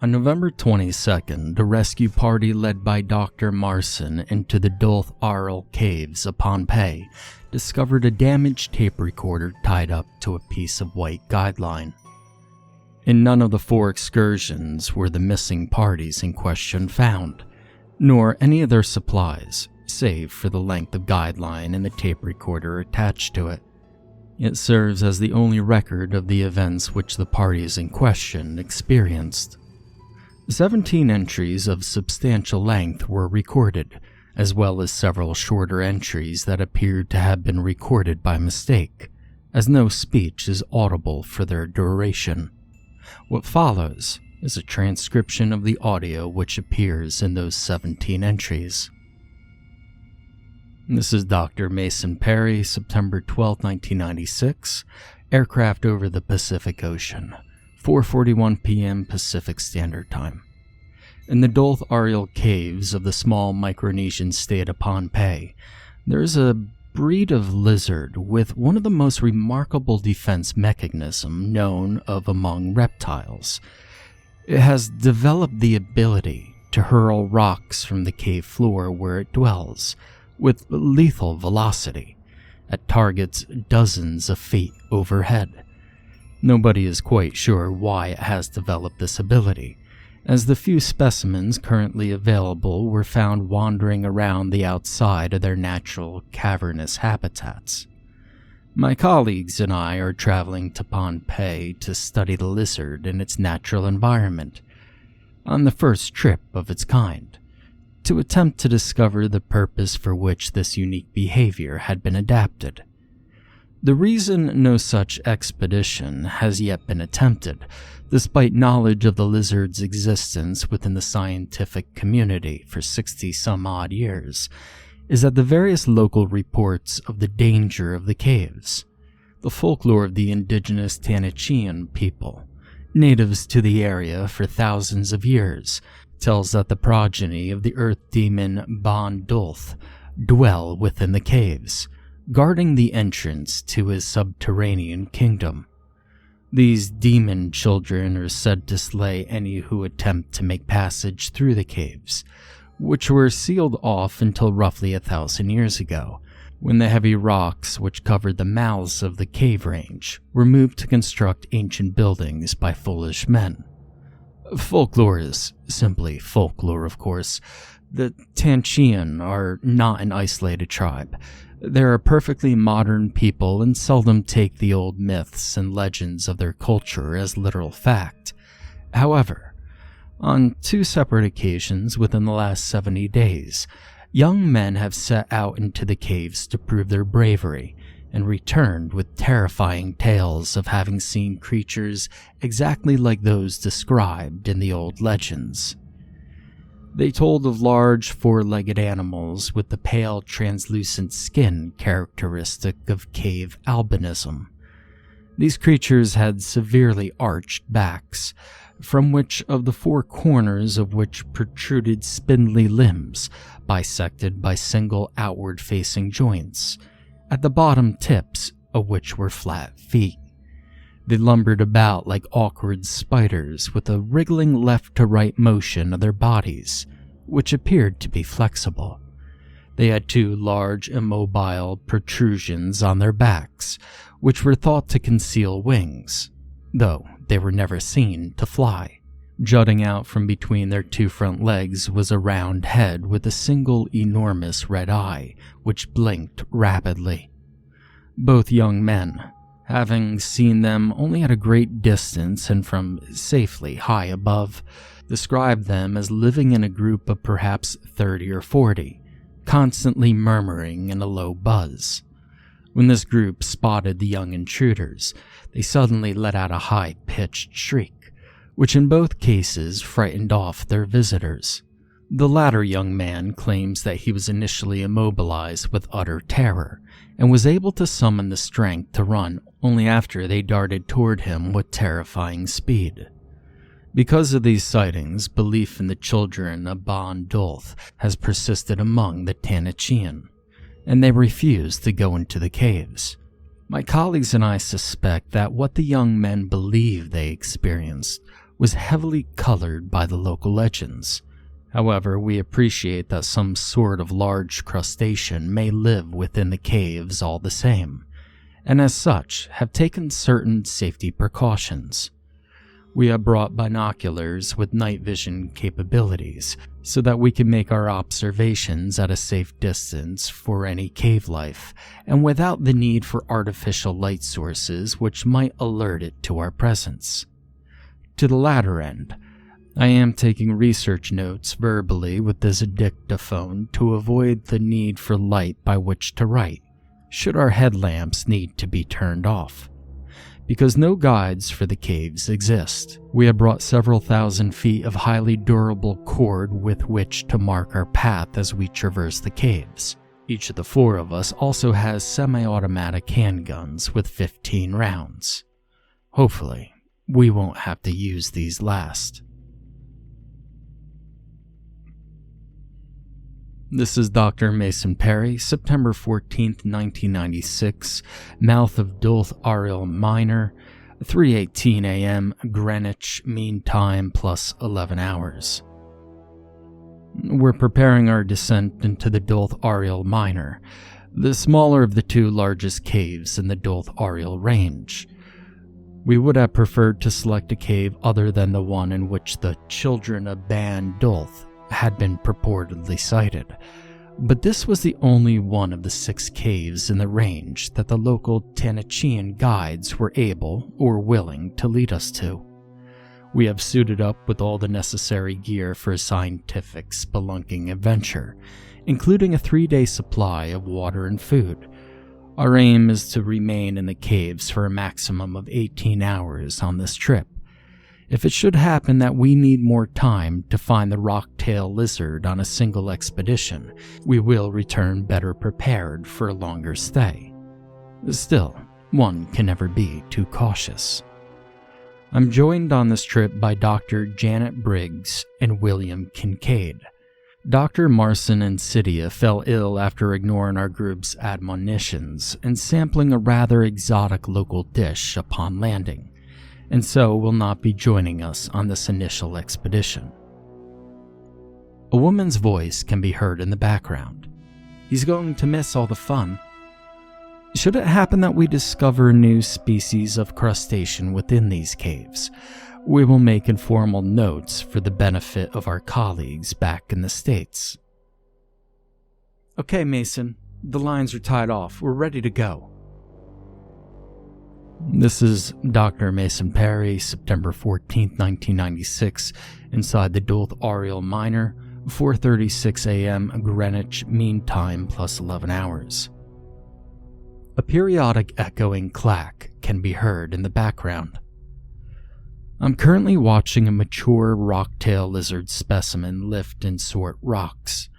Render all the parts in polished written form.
On November 22nd, a rescue party led by Dr. Marson into the Dulth Arl Caves of Pompeii discovered a damaged tape recorder tied up to a piece of white guideline. In none of the 4 excursions were the missing parties in question found, nor any of their supplies, save for the length of guideline and the tape recorder attached to it. It serves as the only record of the events which the parties in question experienced. 17 entries of substantial length were recorded, as well as several shorter entries that appeared to have been recorded by mistake, as no speech is audible for their duration. What follows is a transcription of the audio which appears in those 17 entries. This is Dr. Mason Perry, September 12, 1996, aircraft over the Pacific Ocean. 4:41 p.m. Pacific Standard Time. In the Dulth Arl Caves of the small Micronesian state of Pompeii, there is a breed of lizard with one of the most remarkable defense mechanisms known of among reptiles. It has developed the ability to hurl rocks from the cave floor where it dwells, with lethal velocity, at targets dozens of feet overhead. Nobody is quite sure why it has developed this ability, as the few specimens currently available were found wandering around the outside of their natural cavernous habitats. My colleagues and I are traveling to Pompeii to study the lizard in its natural environment, on the first trip of its kind, to attempt to discover the purpose for which this unique behavior had been adapted. The reason no such expedition has yet been attempted, despite knowledge of the lizard's existence within the scientific community for 60-some-odd years, is that the various local reports of the danger of the caves, the folklore of the indigenous Tanachian people, natives to the area for thousands of years, tells that the progeny of the earth demon Ban Dulth dwell within the caves, guarding the entrance to his subterranean kingdom. These demon children are said to slay any who attempt to make passage through the caves, which were sealed off until roughly 1,000 years ago, when the heavy rocks which covered the mouths of the cave range were moved to construct ancient buildings by foolish men. Folklore is simply folklore, of course. The Tanchian are not an isolated tribe. They're a perfectly modern people and seldom take the old myths and legends of their culture as literal fact. However, on 2 separate occasions within the last 70 days, young men have set out into the caves to prove their bravery and returned with terrifying tales of having seen creatures exactly like those described in the old legends. They told of large 4-legged animals with the pale, translucent skin characteristic of cave albinism. These creatures had severely arched backs, from which of the 4 corners of which protruded spindly limbs, bisected by single outward-facing joints, at the bottom tips of which were flat feet. They lumbered about like awkward spiders with a wriggling left-to-right motion of their bodies, which appeared to be flexible. They had 2 large immobile protrusions on their backs, which were thought to conceal wings, though they were never seen to fly. Jutting out from between their 2 front legs was a round head with a single enormous red eye, which blinked rapidly. Both young men, having seen them only at a great distance and from safely high above, described them as living in a group of perhaps 30 or 40, constantly murmuring in a low buzz. When this group spotted the young intruders, they suddenly let out a high-pitched shriek, which in both cases frightened off their visitors. The latter young man claims that he was initially immobilized with utter terror, and was able to summon the strength to run only after they darted toward him with terrifying speed. Because of these sightings, belief in the children of Ban Dulth has persisted among the Tanachian, and they refuse to go into the caves. My colleagues and I suspect that what the young men believe they experienced was heavily colored by the local legends. However, we appreciate that some sort of large crustacean may live within the caves all the same, and as such have taken certain safety precautions. We have brought binoculars with night vision capabilities so that we can make our observations at a safe distance for any cave life and without the need for artificial light sources which might alert it to our presence. To the latter end, I am taking research notes verbally with this dictaphone to avoid the need for light by which to write, should our headlamps need to be turned off. Because no guides for the caves exist, we have brought several thousand feet of highly durable cord with which to mark our path as we traverse the caves. Each of the 4 of us also has semi-automatic handguns with 15 rounds. Hopefully, we won't have to use these last. This is Dr. Mason Perry, September 14th, 1996, mouth of Dulth Ariel Minor, 3:18 a.m. Greenwich Mean Time plus 11 hours. We're preparing our descent into the Dulth Ariel Minor, the smaller of the 2 largest caves in the Dulth Ariel range. We would have preferred to select a cave other than the one in which the children of Ban Dulth had been purportedly sighted, but this was the only one of the 6 caves in the range that the local Tanachian guides were able or willing to lead us to. We have suited up with all the necessary gear for a scientific spelunking adventure, including a 3-day supply of water and food. Our aim is to remain in the caves for a maximum of 18 hours on this trip. If it should happen that we need more time to find the rock-tail lizard on a single expedition, we will return better prepared for a longer stay. Still, one can never be too cautious. I'm joined on this trip by Dr. Janet Briggs and William Kincaid. Dr. Marson and Cydia fell ill after ignoring our group's admonitions and sampling a rather exotic local dish upon landing, and so will not be joining us on this initial expedition. A woman's voice can be heard in the background. He's going to miss all the fun. Should it happen that we discover a new species of crustacean within these caves, we will make informal notes for the benefit of our colleagues back in the States. Okay, Mason, the lines are tied off. We're ready to go. This is Dr. Mason Perry, September 14th, 1996, inside the Dulth Ariel Minor, 4:36 a.m. Greenwich Mean Time plus 11 hours. A periodic echoing clack can be heard in the background. I'm currently watching a mature rocktail lizard specimen lift and sort rocks.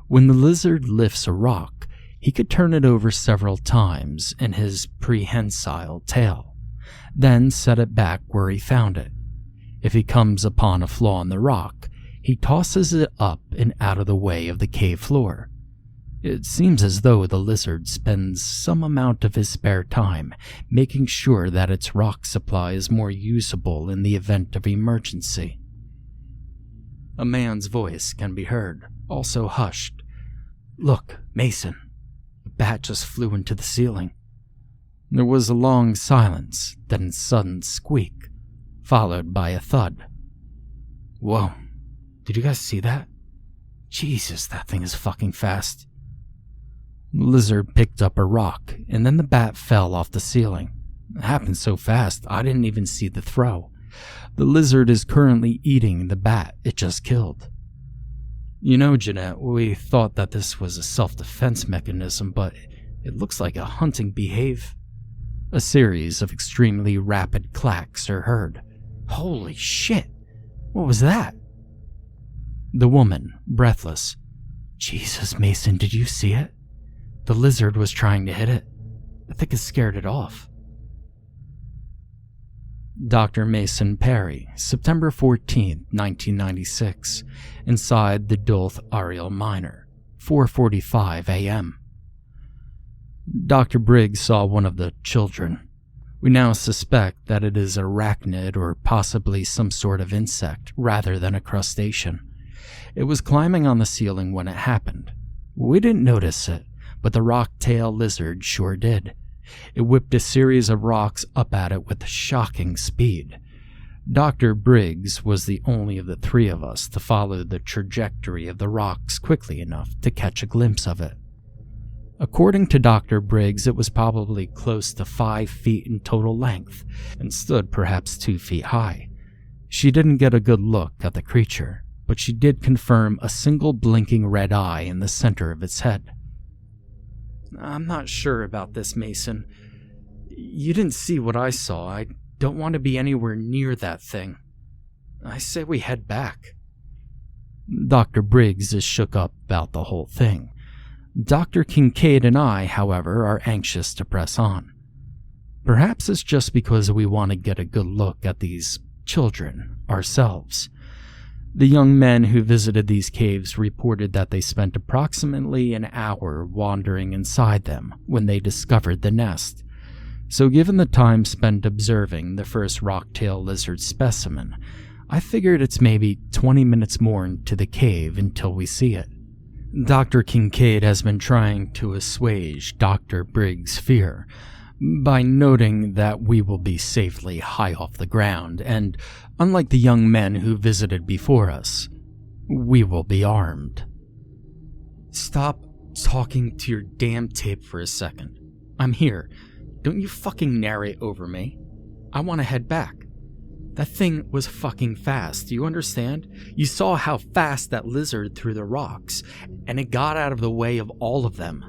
When the lizard lifts a rock, he could turn it over several times in his prehensile tail, then set it back where he found it. If he comes upon a flaw in the rock, he tosses it up and out of the way of the cave floor. It seems as though the lizard spends some amount of his spare time making sure that its rock supply is more usable in the event of emergency. A man's voice can be heard, also hushed. "Look, Mason. A bat just flew into the ceiling." There was a long silence, then a sudden squeak, followed by a thud. "Whoa, did you guys see that? Jesus, that thing is fucking fast." The lizard picked up a rock, and then the bat fell off the ceiling. It happened so fast, I didn't even see the throw. The lizard is currently eating the bat it just killed. You know, Jeanette, we thought that this was a self-defense mechanism, but it looks like a hunting behave. A series of extremely rapid clacks are heard. Holy shit! What was that? The woman, breathless. Jesus, Mason, did you see it? The lizard was trying to hit it. I think it scared it off. Dr. Mason Perry, September 14th, 1996, inside the Dulth Ariel Minor, 4:45 a.m. Dr. Briggs saw one of the children. We now suspect that it is arachnid or possibly some sort of insect rather than a crustacean. It was climbing on the ceiling when it happened. We didn't notice it, but the rock-tail lizard sure did. It whipped a series of rocks up at it with shocking speed. Dr. Briggs was the only of the three of us to follow the trajectory of the rocks quickly enough to catch a glimpse of it. According to Dr. Briggs, it was probably close to 5 feet in total length and stood perhaps 2 feet high. She didn't get a good look at the creature, but she did confirm a single blinking red eye in the center of its head. I'm not sure about this, Mason. You didn't see what I saw. I don't want to be anywhere near that thing. I say we head back. Dr. Briggs is shook up about the whole thing. Dr. Kincaid and I, however, are anxious to press on. Perhaps it's just because we want to get a good look at these children ourselves. The young men who visited these caves reported that they spent approximately an hour wandering inside them when they discovered the nest. So given the time spent observing the first rocktail lizard specimen, I figured it's maybe 20 minutes more into the cave until we see it. Dr. Kincaid has been trying to assuage Dr. Briggs' fear by noting that we will be safely high off the ground, and unlike the young men who visited before us, we will be armed. Stop talking to your damn tape for a second. I'm here. Don't you fucking narrate over me. I want to head back. That thing was fucking fast, do you understand? You saw how fast that lizard threw the rocks, and it got out of the way of all of them.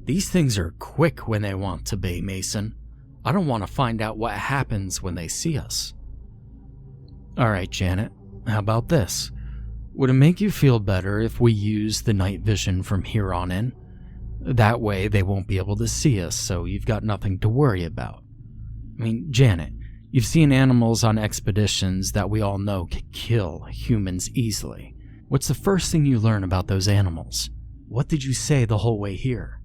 These things are quick when they want to be, Mason. I don't want to find out what happens when they see us. Alright, Janet, how about this? Would it make you feel better if we use the night vision from here on in? That way they won't be able to see us, so you've got nothing to worry about. I mean, Janet, you've seen animals on expeditions that we all know can kill humans easily. What's the first thing you learn about those animals? What did you say the whole way here?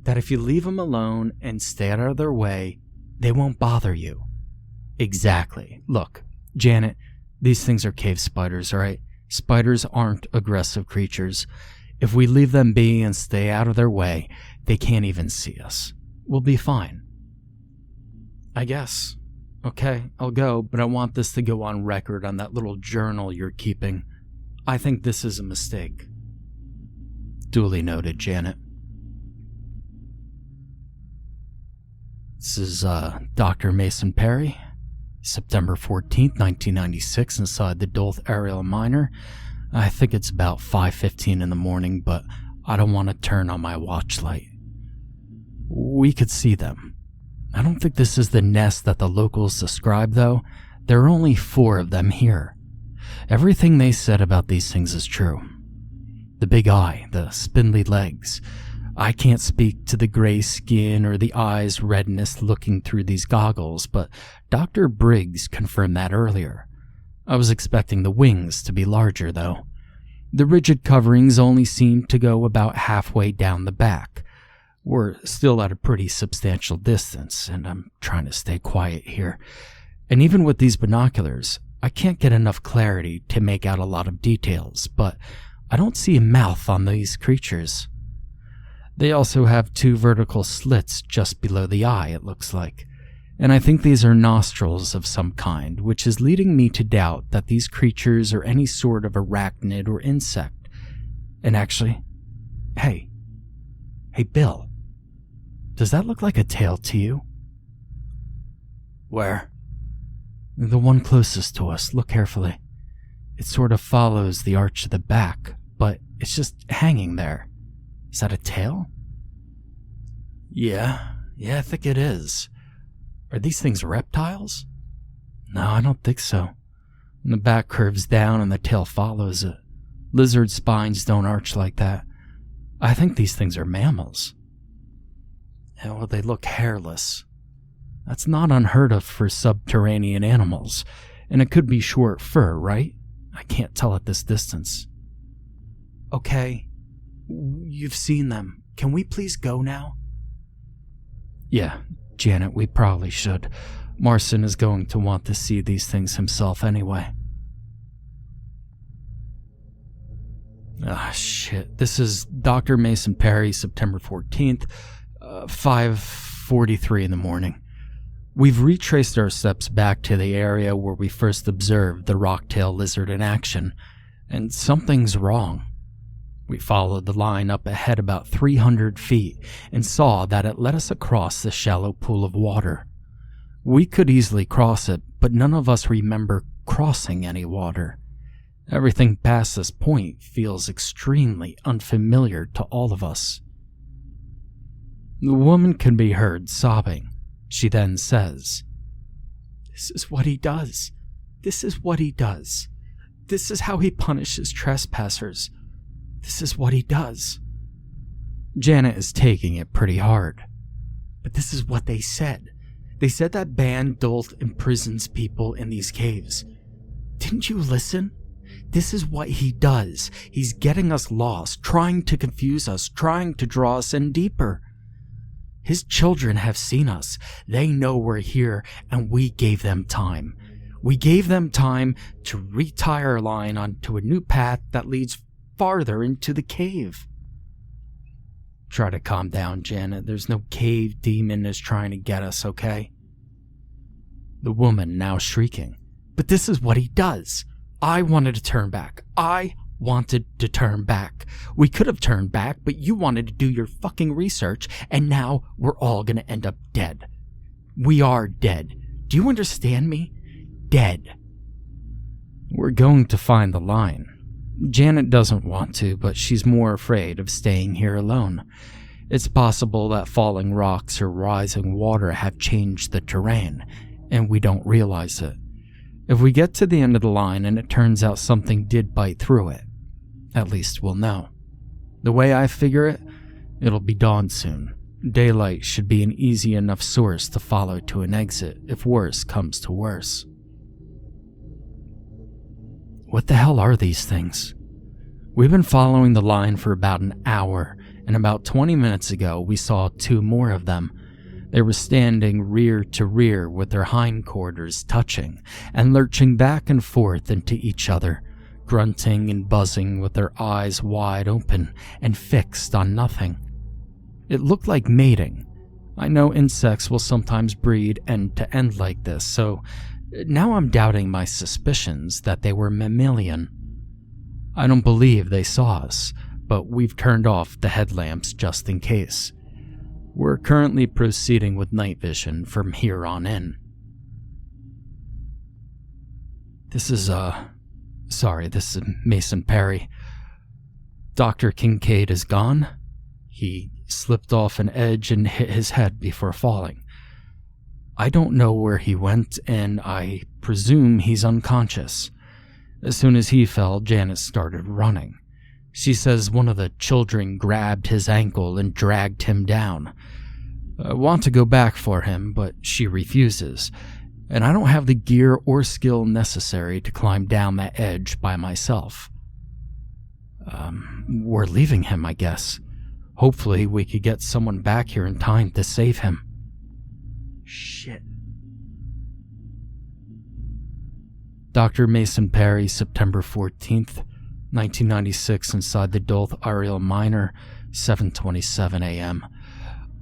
That if you leave them alone and stay out of their way, they won't bother you. Exactly. Look, Janet, these things are cave spiders, alright? Spiders aren't aggressive creatures. If we leave them be and stay out of their way, they can't even see us. We'll be fine. I guess. Okay, I'll go, but I want this to go on record on that little journal you're keeping. I think this is a mistake. Duly noted, Janet. This is Dr. Mason Perry, September 14th, 1996, inside the Dulth Aerial Miner. I think it's about 5:15 in the morning, but I don't want to turn on my watch light. We could see them. I don't think this is the nest that the locals describe, though. There are only 4 of them here. Everything they said about these things is true. The big eye, the spindly legs. I can't speak to the gray skin or the eyes' redness looking through these goggles, but Dr. Briggs confirmed that earlier. I was expecting the wings to be larger, though. The rigid coverings only seemed to go about halfway down the back. We're still at a pretty substantial distance, and I'm trying to stay quiet here. And even with these binoculars, I can't get enough clarity to make out a lot of details, but I don't see a mouth on these creatures. They also have 2 vertical slits just below the eye, it looks like. And I think these are nostrils of some kind, which is leading me to doubt that these creatures are any sort of arachnid or insect. And actually, hey, Bill, does that look like a tail to you? Where? The one closest to us, look carefully. It sort of follows the arch of the back, but it's just hanging there. Is that a tail? Yeah, I think it is. Are these things reptiles? No, I don't think so. The back curves down and the tail follows it. Lizard spines don't arch like that. I think these things are mammals. Yeah, well, they look hairless. That's not unheard of for subterranean animals, and it could be short fur, right? I can't tell at this distance. Okay, you've seen them. Can we please go now? Yeah, Janet, we probably should. Marson is going to want to see these things himself anyway. Ah, shit. This is Dr. Mason Perry, September 14th, 5:43 in the morning. We've retraced our steps back to the area where we first observed the rocktail lizard in action, and something's wrong. We followed the line up ahead about 300 feet and saw that it led us across the shallow pool of water. We could easily cross it, but none of us remember crossing any water. Everything past this point feels extremely unfamiliar to all of us. The woman can be heard sobbing. She then says, "This is what he does. This is what he does. This is how he punishes trespassers. This is what he does." Janet is taking it pretty hard. But this is what they said. They said that Vandyke imprisons people in these caves. Didn't you listen? This is what he does. He's getting us lost, trying to confuse us, trying to draw us in deeper. His children have seen us. They know we're here, and we gave them time. We gave them time to retie our line onto a new path that leads farther into the cave. Try to calm down, Janet. There's no cave demon is trying to get us, okay? The woman now shrieking, "But this is what he does. I wanted to turn back. I wanted to turn back. We could have turned back, but you wanted to do your fucking research, and now we're all gonna end up dead. We are dead. Do you understand me? Dead." We're going to find the line. Janet doesn't want to, but she's more afraid of staying here alone. It's possible that falling rocks or rising water have changed the terrain, and we don't realize it. If we get to the end of the line and it turns out something did bite through it, at least we'll know. The way I figure it, it'll be dawn soon. Daylight should be an easy enough source to follow to an exit if worse comes to worse. What the hell are these things? We've been following the line for about an hour, and about 20 minutes ago we saw two more of them. They were standing rear to rear with their hindquarters touching and lurching back and forth into each other, grunting and buzzing with their eyes wide open and fixed on nothing. It looked like mating. I know insects will sometimes breed end to end like this, so now I'm doubting my suspicions that they were mammalian. I don't believe they saw us, but we've turned off the headlamps just in case. We're currently proceeding with night vision from here on in. This is Mason Perry. Dr. Kincaid is gone. He slipped off an edge and hit his head before falling. I don't know where he went, and I presume he's unconscious. As soon as he fell, Janice started running. She says one of the children grabbed his ankle and dragged him down. I want to go back for him, but she refuses, and I don't have the gear or skill necessary to climb down that edge by myself. We're leaving him, I guess. Hopefully we could get someone back here in time to save him. Shit. Dr. Mason Perry, September 14th, 1996, inside the Dulth Ariel Minor, 7:27 a.m.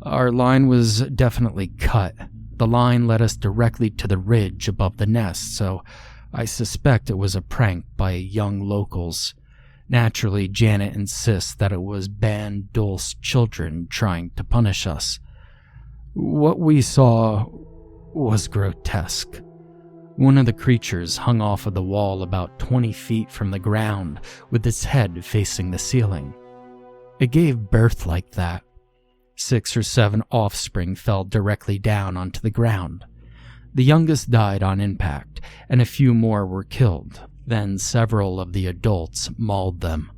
Our line was definitely cut. The line led us directly to the ridge above the nest, so I suspect it was a prank by young locals. Naturally, Janet insists that it was Vandyke's children trying to punish us. What we saw was grotesque. One of the creatures hung off of the wall about 20 feet from the ground with its head facing the ceiling. It gave birth like that. 6 or 7 offspring fell directly down onto the ground. The youngest died on impact, and a few more were killed. Then several of the adults mauled them.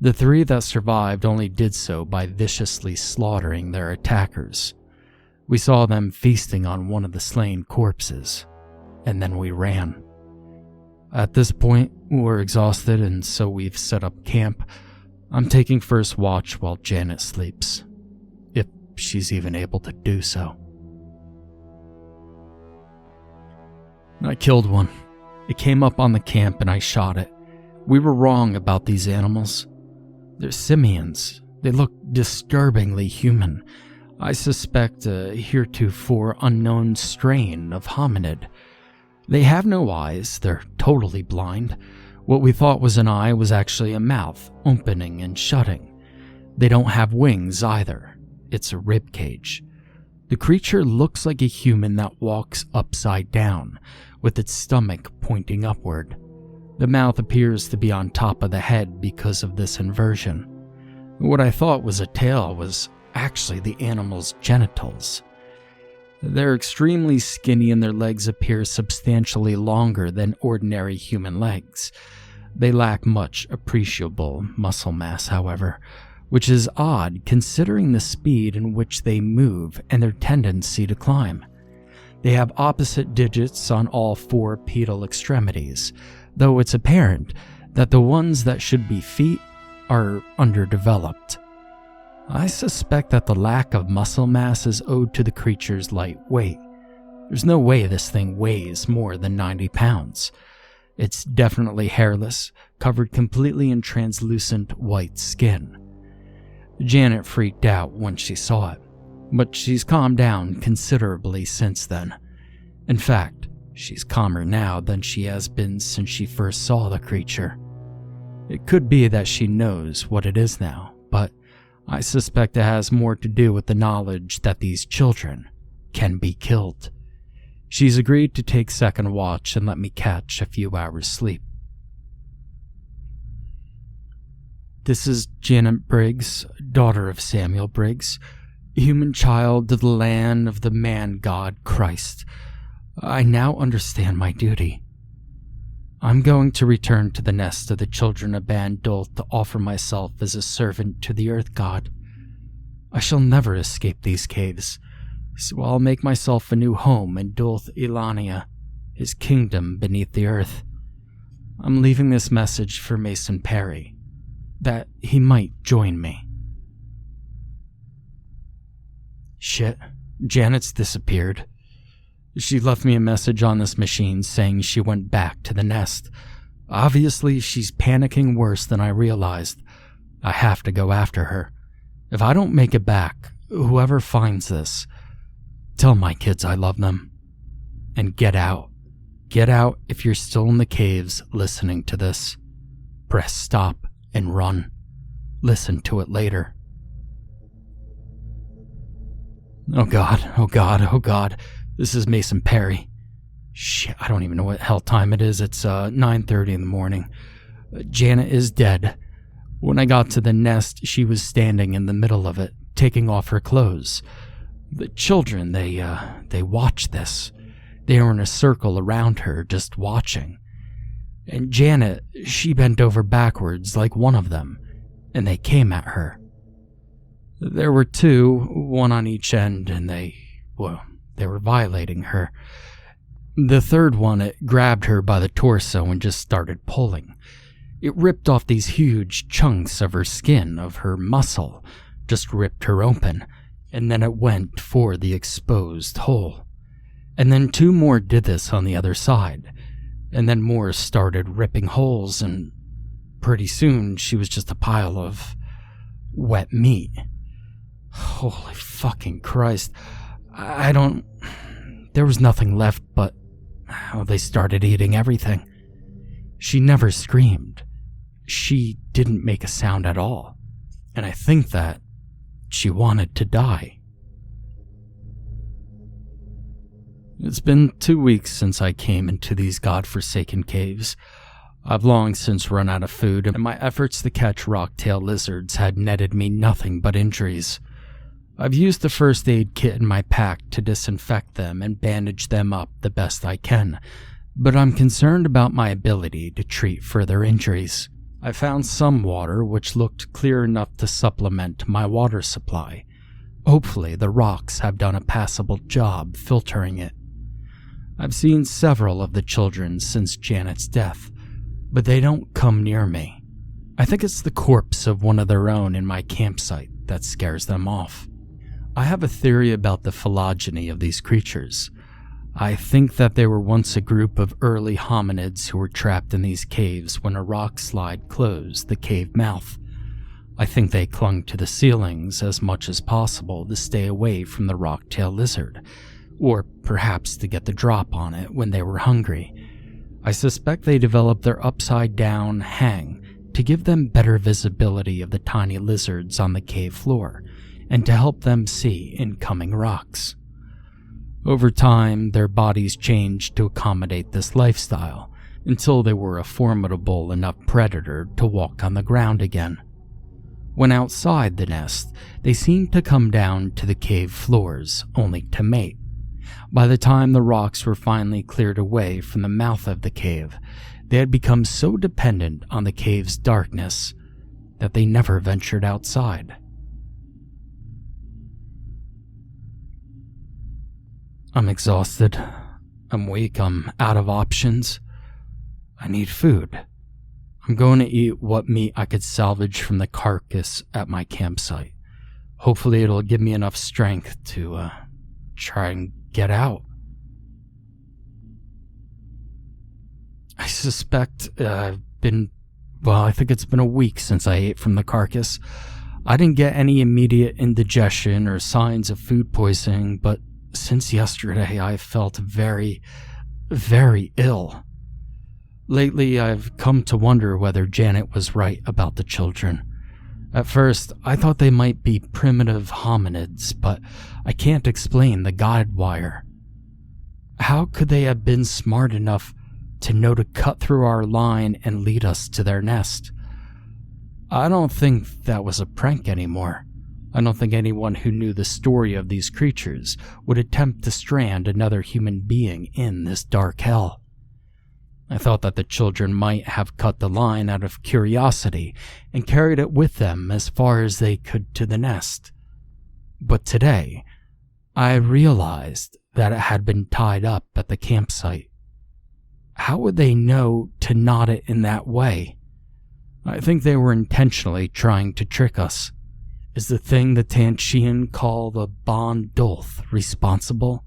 The 3 that survived only did so by viciously slaughtering their attackers. We saw them feasting on one of the slain corpses, and then we ran. At this point, we're exhausted, and so we've set up camp. I'm taking first watch while Janet sleeps, if she's even able to do so. I killed one. It came up on the camp and I shot it. We were wrong about these animals. They're simians. They look disturbingly human. I suspect a heretofore unknown strain of hominid. They have no eyes. They're totally blind. What we thought was an eye was actually a mouth, opening and shutting. They don't have wings either. It's a rib cage. The creature looks like a human that walks upside down, with its stomach pointing upward. The mouth appears to be on top of the head because of this inversion. What I thought was a tail was actually the animal's genitals. They're extremely skinny and their legs appear substantially longer than ordinary human legs. They lack much appreciable muscle mass, however, which is odd considering the speed in which they move and their tendency to climb. They have opposite digits on all 4 pedal extremities, though it's apparent that the ones that should be feet are underdeveloped. I suspect that the lack of muscle mass is owed to the creature's light weight. There's no way this thing weighs more than 90 pounds. It's definitely hairless, covered completely in translucent white skin. Janet freaked out when she saw it, but she's calmed down considerably since then. In fact, she's calmer now than she has been since she first saw the creature. It could be that she knows what it is now, but I suspect it has more to do with the knowledge that these children can be killed. She's agreed to take second watch and let me catch a few hours sleep. This is Janet Briggs, daughter of Samuel Briggs, human child of the land of the man-god Christ. I now understand my duty. I'm going to return to the nest of the children of Bandolth to offer myself as a servant to the earth god. I shall never escape these caves, so I'll make myself a new home in Dulth Ilania, his kingdom beneath the earth. I'm leaving this message for Mason Perry, that he might join me. Shit, Janet's disappeared. She left me a message on this machine saying she went back to the nest. Obviously, she's panicking worse than I realized. I have to go after her. If I don't make it back, whoever finds this, tell my kids I love them. And get out. Get out if you're still in the caves listening to this. Press stop and run. Listen to it later. Oh God, oh God, oh God. This is Mason Perry. Shit, I don't even know what hell time it is. It's 9:30 in the morning. Janet is dead. When I got to the nest, she was standing in the middle of it, taking off her clothes. The children, they watched this. They were in a circle around her, just watching. And Janet, she bent over backwards like one of them, and they came at her. There were 2, one on each end, and they were violating her. The third one, it grabbed her by the torso and just started pulling. It ripped off these huge chunks of her skin, of her muscle, just ripped her open, and then it went for the exposed hole. And then 2 more did this on the other side, and then more started ripping holes, and pretty soon she was just a pile of wet meat. Holy fucking Christ. There was nothing left but they started eating everything. She never screamed. She didn't make a sound at all. And I think that she wanted to die. It's been 2 weeks since I came into these godforsaken caves. I've long since run out of food, and my efforts to catch rocktail lizards had netted me nothing but injuries. I've used the first aid kit in my pack to disinfect them and bandage them up the best I can, but I'm concerned about my ability to treat further injuries. I found some water which looked clear enough to supplement my water supply. Hopefully the rocks have done a passable job filtering it. I've seen several of the children since Janet's death, but they don't come near me. I think it's the corpse of one of their own in my campsite that scares them off. I have a theory about the phylogeny of these creatures. I think that they were once a group of early hominids who were trapped in these caves when a rock slide closed the cave mouth. I think they clung to the ceilings as much as possible to stay away from the rock-tail lizard, or perhaps to get the drop on it when they were hungry. I suspect they developed their upside-down hang to give them better visibility of the tiny lizards on the cave floor, and to help them see incoming rocks. Over time, their bodies changed to accommodate this lifestyle, until they were a formidable enough predator to walk on the ground again. When outside the nest, they seemed to come down to the cave floors, only to mate. By the time the rocks were finally cleared away from the mouth of the cave, they had become so dependent on the cave's darkness that they never ventured outside. I'm exhausted. I'm weak. I'm out of options. I need food. I'm going to eat what meat I could salvage from the carcass at my campsite. Hopefully it'll give me enough strength to try and get out. I suspect I think it's been a week since I ate from the carcass. I didn't get any immediate indigestion or signs of food poisoning, but since yesterday I've felt very, very ill. Lately, I've come to wonder whether Janet was right about the children. At first, I thought they might be primitive hominids, but I can't explain the guide wire. How could they have been smart enough to know to cut through our line and lead us to their nest? I don't think that was a prank anymore. I don't think anyone who knew the story of these creatures would attempt to strand another human being in this dark hell. I thought that the children might have cut the line out of curiosity and carried it with them as far as they could to the nest. But today, I realized that it had been tied up at the campsite. How would they know to knot it in that way? I think they were intentionally trying to trick us. Is the thing the Tanshian call the Bon Dolth responsible?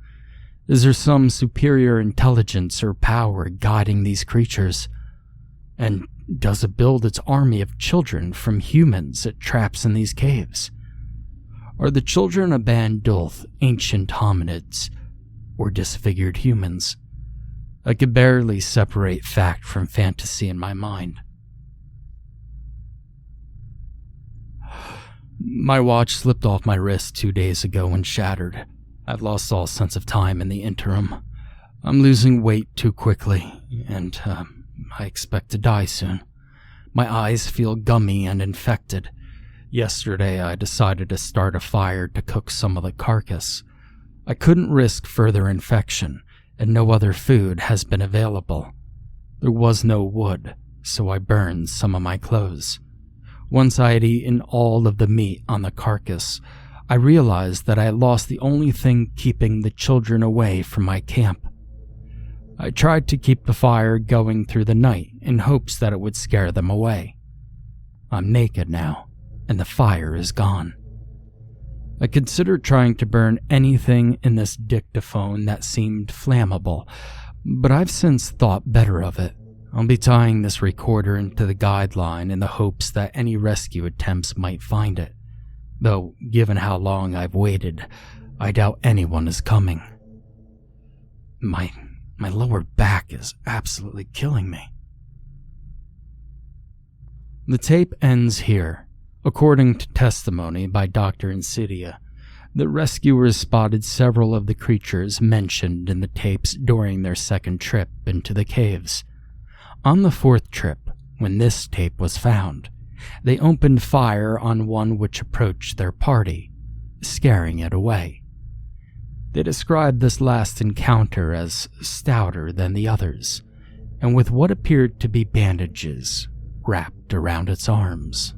Is there some superior intelligence or power guiding these creatures? And does it build its army of children from humans it traps in these caves? Are the children of Bon Dolth ancient hominids or disfigured humans? I could barely separate fact from fantasy in my mind. My watch slipped off my wrist 2 days ago and shattered. I've lost all sense of time in the interim. I'm losing weight too quickly, and I expect to die soon. My eyes feel gummy and infected. Yesterday, I decided to start a fire to cook some of the carcass. I couldn't risk further infection, and no other food has been available. There was no wood, so I burned some of my clothes. Once I had eaten all of the meat on the carcass, I realized that I had lost the only thing keeping the children away from my camp. I tried to keep the fire going through the night in hopes that it would scare them away. I'm naked now, and the fire is gone. I considered trying to burn anything in this dictaphone that seemed flammable, but I've since thought better of it. I'll be tying this recorder into the guideline in the hopes that any rescue attempts might find it. Though, given how long I've waited, I doubt anyone is coming. My lower back is absolutely killing me. The tape ends here. According to testimony by Dr. Insidia, the rescuers spotted several of the creatures mentioned in the tapes during their second trip into the caves. On the fourth trip, when this tape was found, they opened fire on one which approached their party, scaring it away. They described this last encounter as stouter than the others, and with what appeared to be bandages wrapped around its arms.